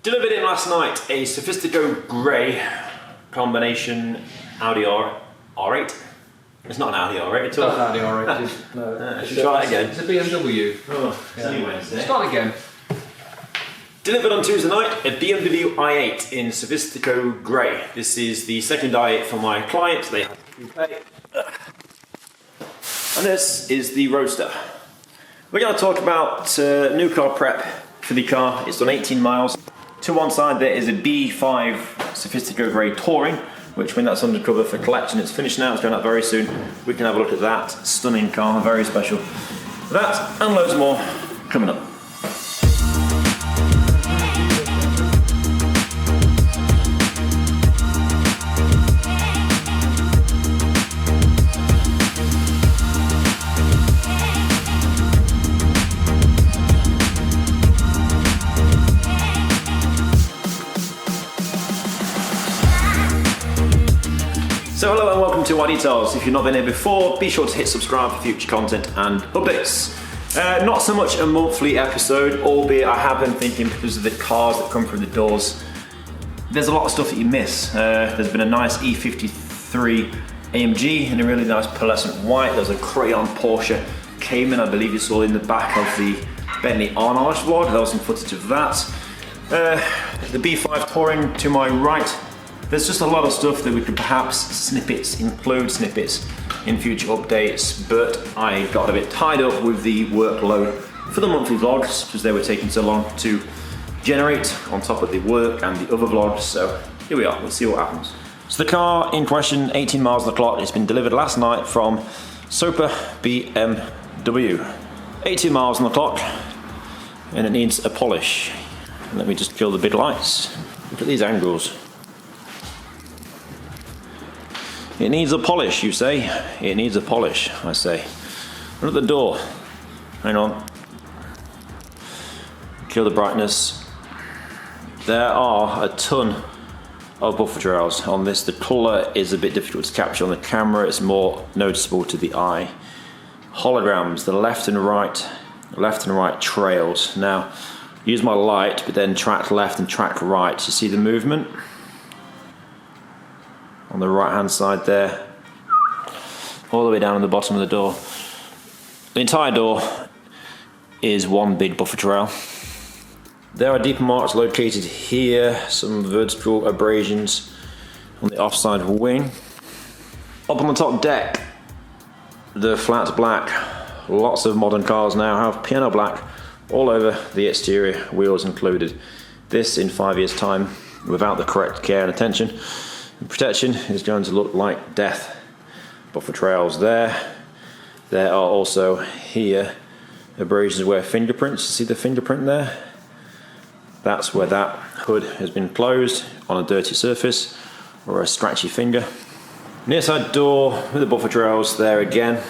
Delivered in last night a Sophistico grey combination Audi R8. It's not an Audi R8 at all. It's not an Audi R8. No. Should try it again. It's a BMW. Oh, it's only Wednesday. Start again. Delivered on Tuesday night a BMW i8 in Sophistico grey. This is the second i8 for my client. They had to pay. And this is the Roadster. We're going to talk about new car prep for the car. It's done 18 miles. To one side there is a B5 Sophistico grey Touring, which when that's undercover for collection, it's finished now, it's going out very soon. We can have a look at that. Stunning car, very special. That and loads more coming up. So hello and welcome to Our Details. If you've not been here before, be sure to hit subscribe for future content and updates. Not so much a monthly episode, albeit I have been thinking because of the cars that come through the doors, there's a lot of stuff that you miss. There's been a nice E53 AMG in a really nice pearlescent white. There's a crayon Porsche Cayman, I believe you saw in the back of the Bentley Arnage vlog. There was some footage of that. The B5 Touring to my right. There's just a lot of stuff that we could perhaps include snippets in future updates, but I got a bit tied up with the workload for the monthly vlogs because they were taking so long to generate on top of the work and the other vlogs, so here we are, let's see what happens. So the car in question, 18 miles on the clock, it's been delivered last night from Soper BMW. 18 miles on the clock, and it needs a polish. Let me just kill the big lights. Look at these angles. It needs a polish, you say? It needs a polish, I say. Look at the door. Hang on. Kill the brightness. There are a ton of buffer trails on this. The colour is a bit difficult to capture on the camera. It's more noticeable to the eye. Holograms, the left and right trails. Now, use my light, but then track left and track right. You see the movement? On the right hand side there, all the way down on the bottom of the door. The entire door is one big buffer trail. There are deeper marks located here, some vertical abrasions on the offside wing. Up on the top deck, the flat black. Lots of modern cars now have piano black all over the exterior, wheels included. This in 5 years' time, without the correct care and attention, the protection is going to look like death. Buffer trails there. There are also here abrasions where fingerprints, you see the fingerprint there? That's where that hood has been closed on a dirty surface or a scratchy finger. Near side door with the buffer trails there again.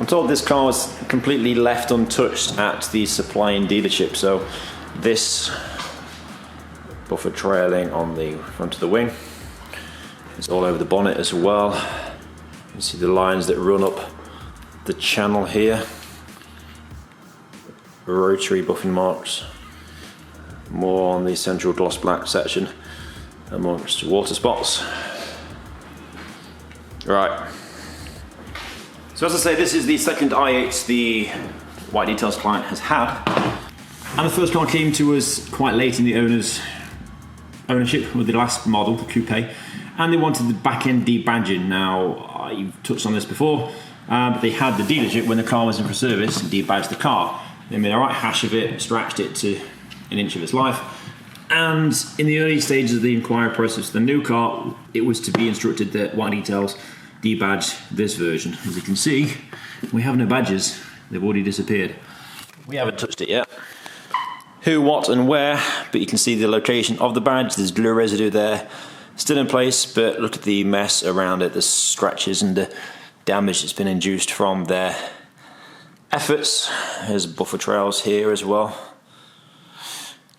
I'm told this car was completely left untouched at the supplying dealership, so this buffer trailing on the front of the wing. It's all over the bonnet as well. You can see the lines that run up the channel here. Rotary buffing marks. More on the central gloss black section amongst water spots. Right. So as I say, this is the second i8 the White Details client has had. And the first car came to us quite late in the ownership with the last model, the coupe. And they wanted the back-end debadging. Now, I've touched on this before, but they had the dealership when the car was in for service and debadged the car. They made a right hash of it, scratched it to an inch of its life. And in the early stages of the inquiry process for the new car, it was to be instructed that White Details debadge this version. As you can see, we have no badges. They've already disappeared. We haven't touched it yet. Who, what, and where, but you can see the location of the badge. There's glue residue there. Still in place, but look at the mess around it, the scratches and the damage that's been induced from their efforts. There's buffer trails here as well.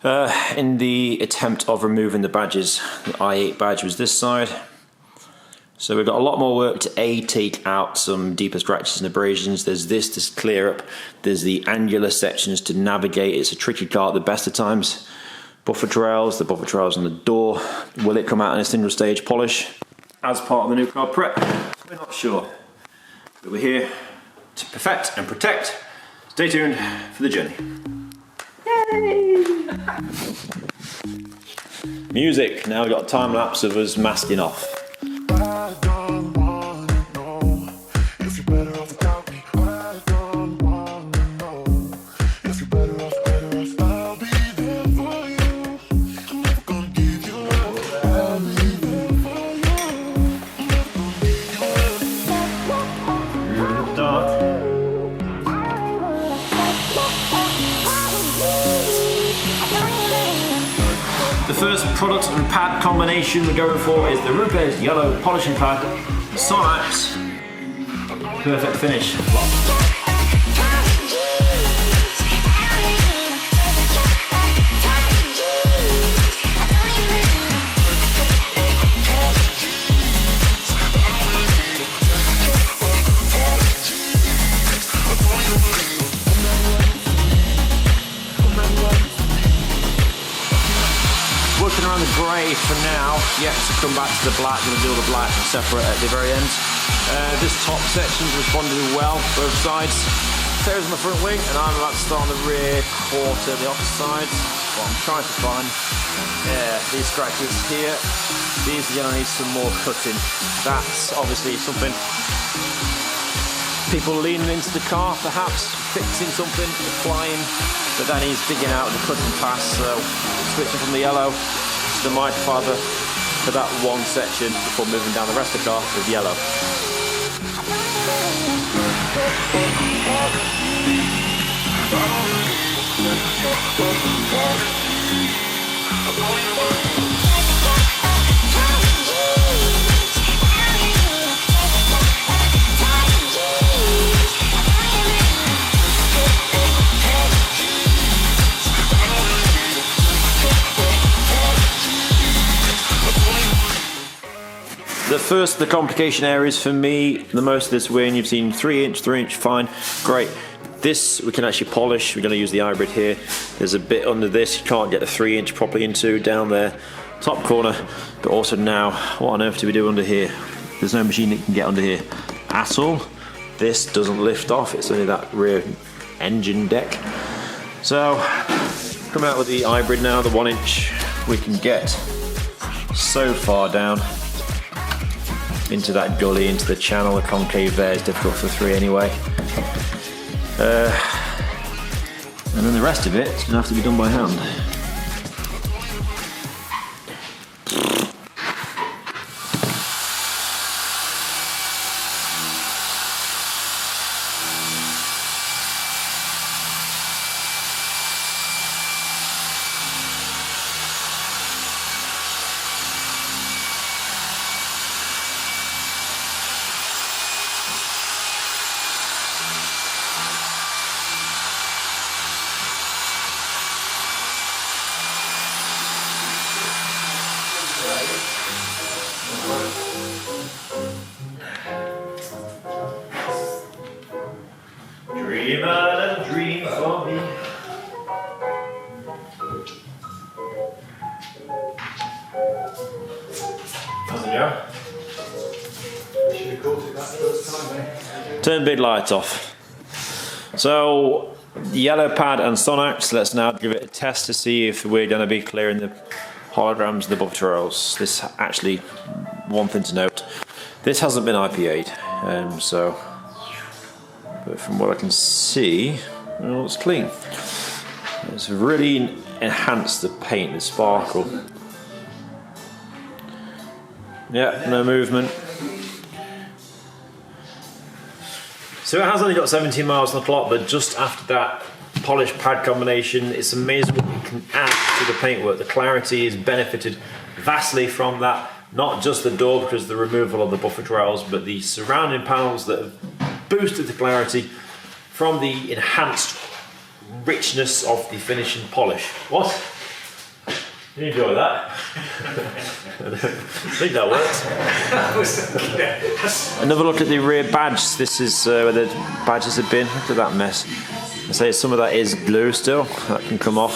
In the attempt of removing the badges, the i8 badge was this side. So we've got a lot more work to take out some deeper scratches and abrasions. There's this to clear up. There's the angular sections to navigate. It's a tricky car at the best of times. buffer rails, the buffer rails on the door. Will it come out in a single stage polish as part of the new car prep? We're not sure, but we're here to perfect and protect. Stay tuned for the journey. Yay! Music. Now we've got a time lapse of us masking off. The first product and pad combination we're going for is the Rupes yellow polishing pad, Sonax, perfect finish. Working around the grey for now, yet to come back to the black. Going to do all the black separate at the very end. This top section's responded well, both sides. There's my front wing, and I'm about to start on the rear quarter, the opposite side. What I'm trying to find, these scratches here, these are going to need some more cutting. That's obviously something people leaning into the car, perhaps fixing something, applying, but that needs digging out the cutting pass. So switching from the yellow to the mitre fibre for that one section before moving down the rest of the car with yellow. The complication areas for me, the most of this wing, you've seen 3 inch, fine, great. This we can actually polish. We're going to use the hybrid here. There's a bit under this you can't get the 3 inch properly into, down there, top corner, but also now, what on earth do we do under here? There's no machine that can get under here at all. This doesn't lift off, it's only that rear engine deck. So, coming out with the hybrid now, the 1 inch, we can get so far down into that gully, into the channel. The concave there is difficult for 3 anyway. And then the rest of it is going to have to be done by hand. Dream a little dream for me. How's it go? Should have caught it that first time, eh? Turn big light off. So, yellow pad and Sonax, let's now give it a test to see if we're going to be clearing the holograms, the buffer rails. This actually, one thing to note, this hasn't been IPA'd, but from what I can see, well, it's clean. It's really enhanced the paint, the sparkle. Yeah, no movement. So it has only got 17 miles on the clock, but just after that polished pad combination, it's amazing what you can add to the paintwork. The clarity is benefited vastly from that. Not just the door because the removal of the buffer rails, but the surrounding panels that have boosted the clarity from the enhanced richness of the finish and polish. What? You enjoy that? I think that worked. Another look at the rear badge. This is where the badges have been. Look at that mess. I say some of that is glue still. That can come off.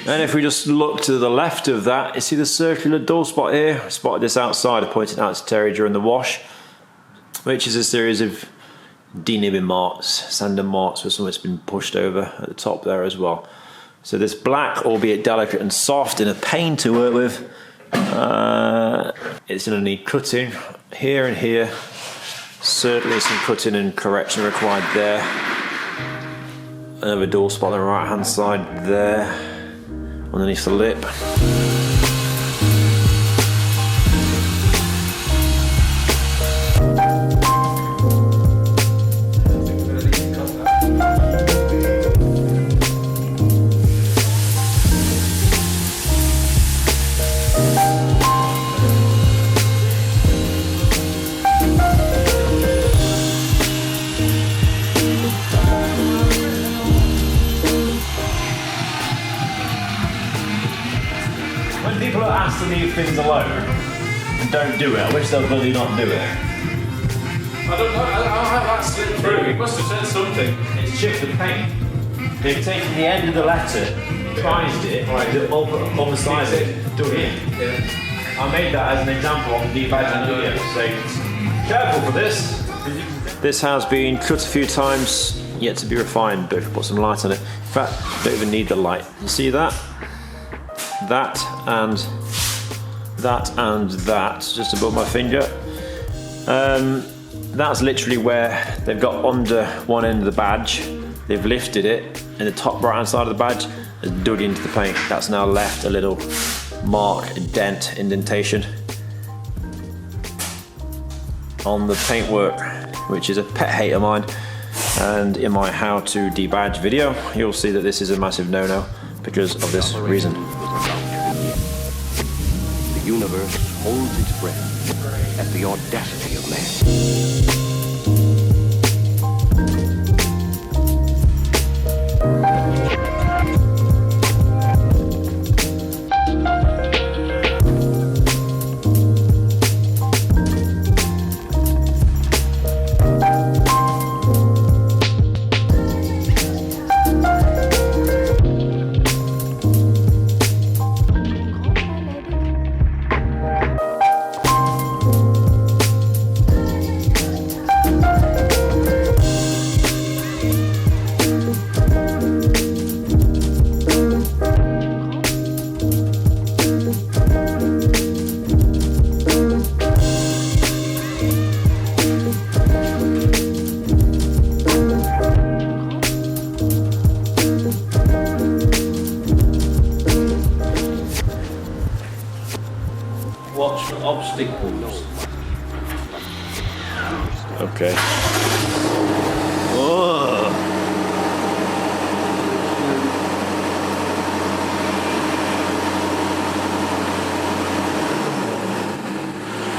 And if we just look to the left of that, you see the circular door spot here? I spotted this outside, I pointed out to Terry during the wash, which is a series of denibbing marks, sand and marks where something's been pushed over at the top there as well. So this black, albeit delicate and soft, in a pain to work with. It's going to need cutting here and here. Certainly some cutting and correction required there. Another door spot on the right hand side there, underneath the lip. When people are asked to leave things alone and don't do it, I wish they'd really not do it. I don't know, how that slipped through. It must have said something. It's chipped the paint. They've taken the end of the letter, prized it, on the side of it, dug in. Yeah. I made that as an example on the debadging video, so careful for this. This has been cut a few times, yet to be refined, but if you put some light on it, in fact, don't even need the light. You see that? That and that, just above my finger. That's literally where they've got under one end of the badge, they've lifted it, and the top right hand side of the badge is dug into the paint. That's now left a little mark, a dent, indentation on the paintwork, which is a pet hate of mine. And in my how to debadge video, you'll see that this is a massive no-no because of this reason. The universe holds its breath at the audacity of man. Watch for obstacles. Okay. Oh.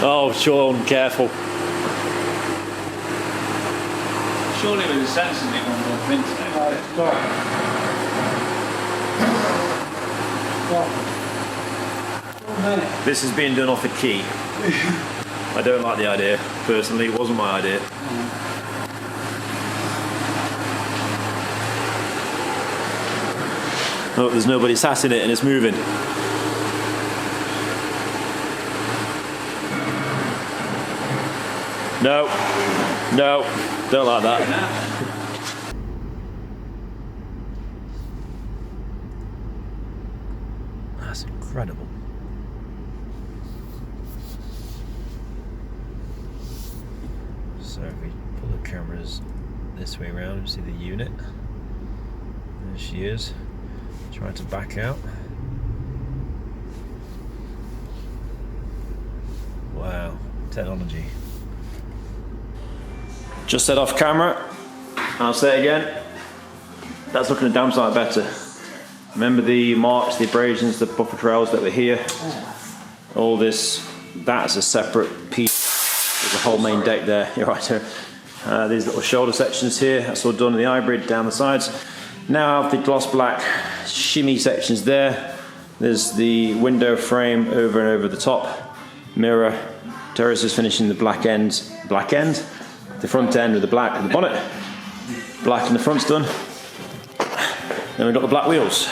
Oh, Sean, careful. Surely with the sense in it when we're printing it. This is being done off a key. I don't like the idea. Personally, it wasn't my idea. Oh, there's nobody sat in it and it's moving. No, no, don't like that. That's incredible. So if we pull the cameras this way around, you see the unit. There she is, trying to back out. Wow, technology. Just set off camera. I'll say it again. That's looking a damn sight better. Remember the marks, the abrasions, the buffer trails that were here? All this, that's a separate piece. There's a whole main deck there. You're right here. These little shoulder sections here, that's all done in the hybrid down the sides. Now I have the gloss black shimmy sections there. There's the window frame over and over the top. Mirror. Terrace is finishing the black end. The front end with the black and the bonnet. Black in the front's done. Then we've got the black wheels.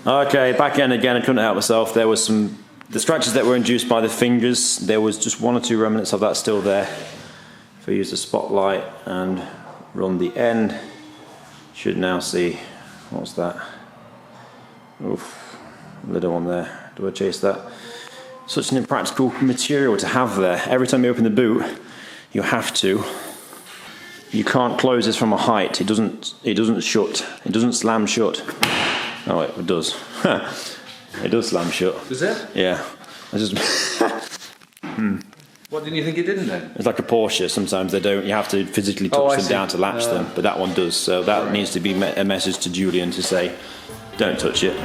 Okay, back end again, I couldn't help myself. There was the scratches that were induced by the fingers. There was just 1 or 2 remnants of that still there. If I use the spotlight and run the end, should now see, what's that? Oof, little one there. Do I chase that? Such an impractical material to have there. Every time you open the boot, you have to. You can't close this from a height. It doesn't shut. It doesn't slam shut. Oh, it does. It does slam shut. Does it? Yeah. I just. What, didn't you think it didn't then? It's like a Porsche. Sometimes they don't. You have to physically touch them down to latch them. But that one does. So that needs to be a message to Julian to say, don't touch it.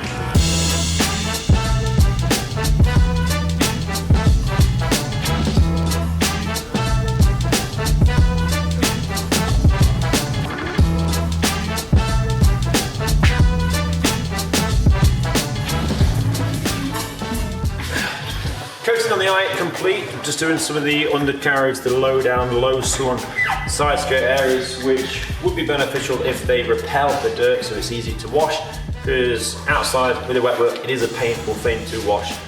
Coating on the eye complete, just doing some of the undercarriage, the low down, low slung side skirt areas, which would be beneficial if they repel the dirt so it's easy to wash, because outside with the wet work it is a painful thing to wash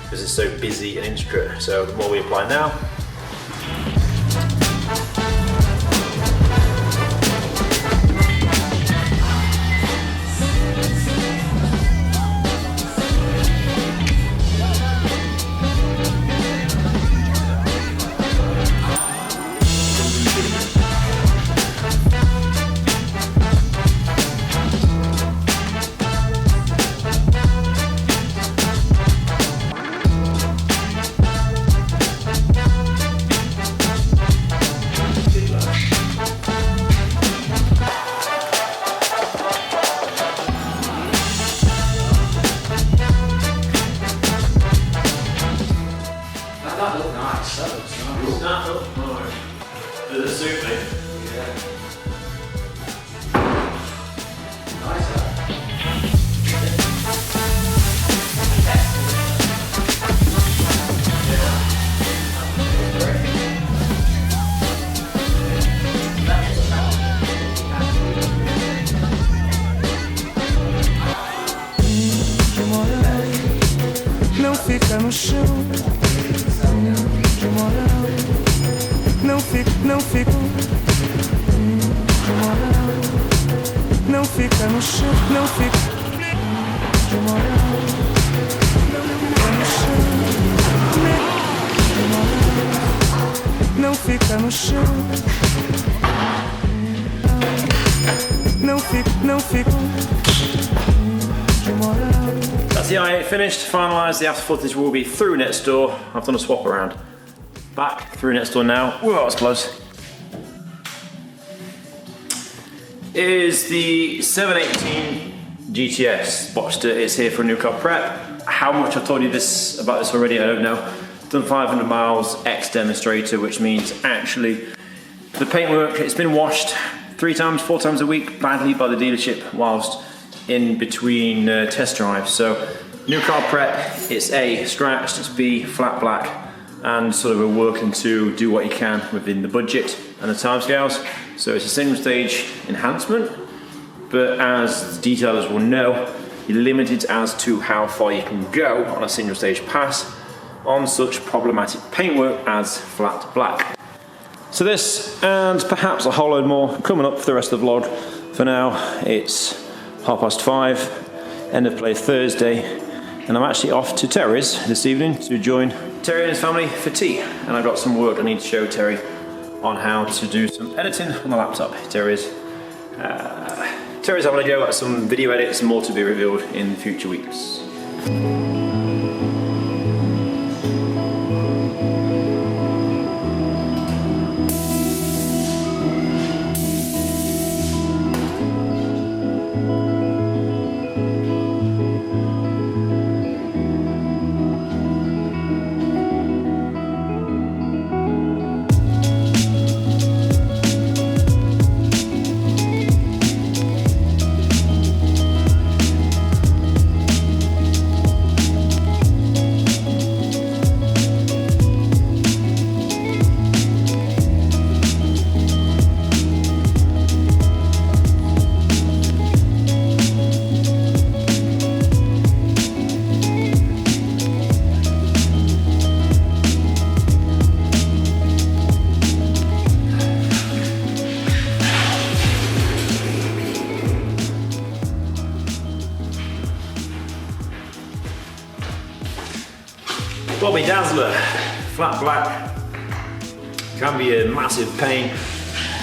because it's so busy and intricate. So the more we apply now, That looked nice. That looks nice. that up more. Does it suit me? Yeah. Nice. That. Não fica no chão. Não fica, não fica. Não fica no chão, não fica. Não fica no chão. Não fica, não fica. That's the eye finished, finalised. The after footage will be through next door. I've done a swap around. Back through next door now. Whoa, that was close. Is the 718 GTS. Botched it. It's here for a new car prep. How much I've told you about this already, I don't know. Done 500 miles ex demonstrator, which means actually the paintwork, it's been washed 3 times, 4 times a week badly by the dealership whilst in between test drives. So new car prep, it's A, scratched, it's B, flat black, and sort of we're working to do what you can within the budget and the timescales. So it's a single stage enhancement, but as the detailers will know, you're limited as to how far you can go on a single stage pass on such problematic paintwork as flat black. So this, and perhaps a whole load more coming up for the rest of the vlog. For now, it's 5:30, end of play Thursday, and I'm actually off to Terry's this evening to join Terry and his family for tea. And I've got some work I need to show Terry on how to do some editing on the laptop. Terry's having a go at some video edits, more to be revealed in future weeks. Bobby Dazzler, flat black, can be a massive pain,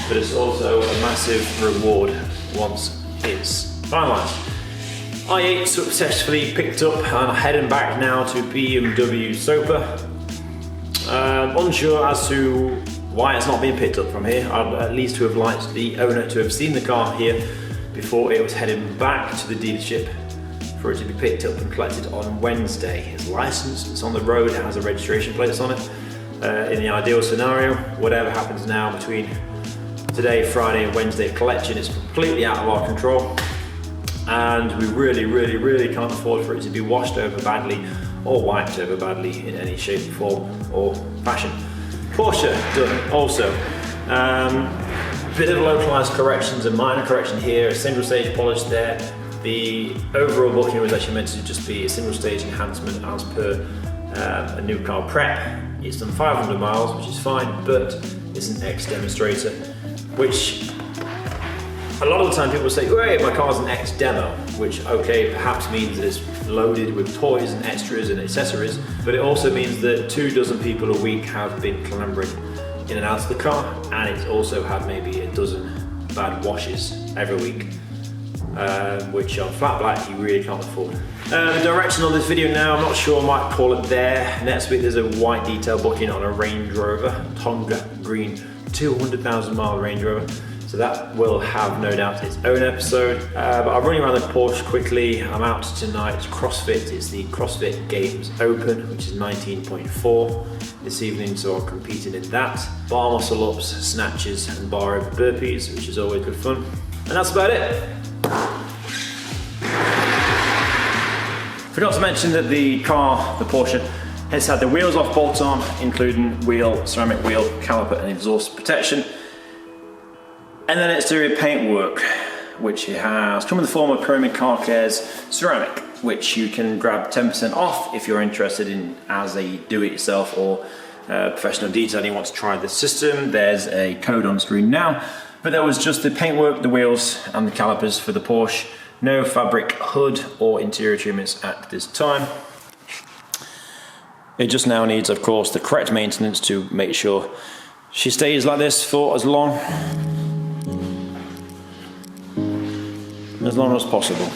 but it's also a massive reward once it's finalised. i8 successfully picked up and I'm heading back now to BMW Sopa. Unsure as to why it's not being picked up from here. I'd at least to have liked the owner to have seen the car here before it was heading back to the dealership for it to be picked up and collected on Wednesday. It's licensed, it's on the road, it has a registration plate on it. In the ideal scenario, whatever happens now between today, Friday and Wednesday collection is completely out of our control. And we really can't afford for it to be washed over badly or wiped over badly in any shape, form or fashion. Porsche done also. Bit of localized corrections, a minor correction here, a single stage polish there. The overall booking was actually meant to just be a single stage enhancement as per a new car prep. It's done 500 miles, which is fine, but it's an X demonstrator, which a lot of the time people say, "Hey, my car's an X demo," which okay, perhaps means that it's loaded with toys and extras and accessories, but it also means that 24 people a week have been clambering in and out of the car, and it's also had maybe a dozen bad washes every week, which on flat black you really can't afford. The direction on this video now, I'm not sure, I might call it there. Next week there's a white detail booking on a Range Rover, Tonga green, 200,000 mile Range Rover. So that will have no doubt its own episode. But I'm running around the Porsche quickly. I'm out tonight, CrossFit. It's the CrossFit Games Open, which is 19.4 this evening, so I'm competing in that. Bar muscle ups, snatches, and bar over burpees, which is always good fun. And that's about it. Forgot to mention that the car, the Porsche, has had the wheels off bolt on, including ceramic wheel, caliper and exhaust protection. And then it's doing paint work, which it has come in the form of Pyramid Car Care's ceramic, which you can grab 10% off if you're interested in as a do-it-yourself or professional detailing. You want to try the system. There's a code on screen now. But that was just the paintwork, the wheels and the calipers for the Porsche. No fabric hood or interior treatments at this time. It just now needs, of course, the correct maintenance to make sure she stays like this for as long as possible.